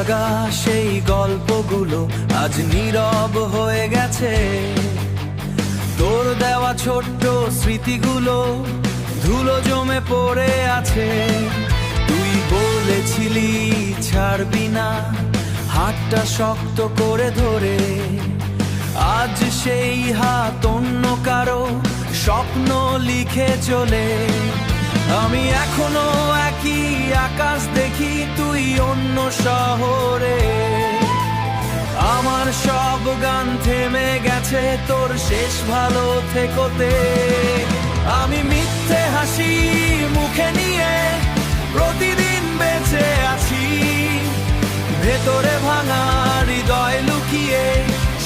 জাগা সেই গল্পগুলো আজ নীরব হয়ে গেছে। তোর দেওয়া ছোট্ট স্মৃতিগুলো ধুলো জমে পড়ে আছে। তুই বলেছিলি ছাড়বি না, হাতটা শক্ত করে ধরে। আজ সেই হাত অন্য কারো স্বপ্ন লিখে চলে। আমি এখনো একই আকাশ দেখি, তুই অন্য শহরে। আমার সব গান থেমে গেছে তোর শেষ ভালো থেকোতে। আমি মিথ্যে হাসি মুখে নিয়ে প্রতিদিন বেঁচে আছি। ভেতরে ভাঙা হৃদয় লুকিয়ে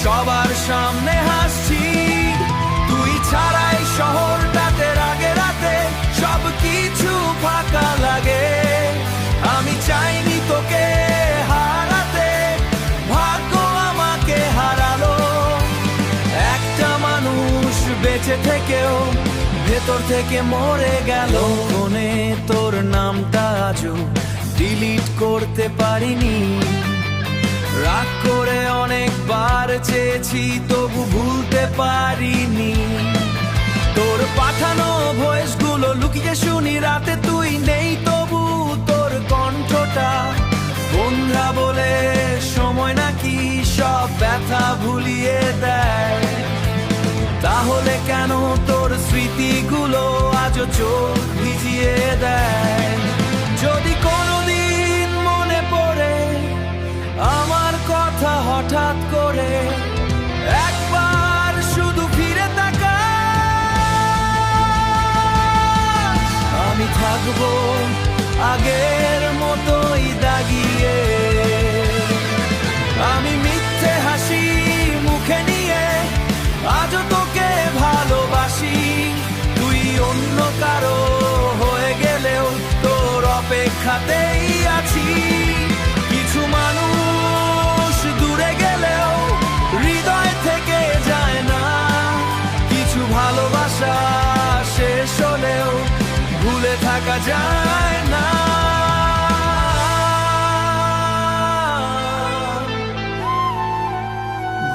সবার সামনে হাসছি। তুই ছাড়াই শহরটাতে রাগে রাতে সব কিছু ফাঁকা লাগে। আমি চাইনি তোকে হারাতে, ভাগ্য আমাকে হারালো। একটা মানুষ বেঁচে থেকেও ভেতর থেকে মরে গেল। মনে তোর নামটা আজও ডিলিট করতে পারিনি। রাগ করে অনেকবার চেয়েছি তবু ভুলতে পারিনি। তোর পাঠানো ভয়েসগুলো লুকিয়ে শুনি রাতে, তুই নেই তবু তোর কণ্ঠটা। বন্ধা বলে সময় নাকি সব ব্যথা ভুলিয়ে দেয়। তাহলে কেন তোর স্মৃতিগুলো আজও চোখ ভিজিয়ে দেয়? যদি কোনোদিন মনে পড়ে আমার কথা হঠাৎ করে, একবার শুধু ফিরে তাকা। আমি থাকবো আগের মতোই দাগিয়ে। আমি মিথ্যে হাসি মুখে নিয়ে আজও তোকে ভালোবাসি। তুই অন্য কারো হয়ে গেলেও তোর অপেক্ষাতেই আছি। কিছু মানুষ দূরে গেলেও হৃদয় থেকে যায় না। কিছু ভালোবাসা শেষ হলেও ভুলে থাকা যায় না।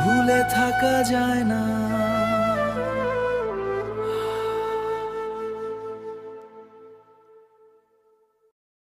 ভুলে থাকা যায় না।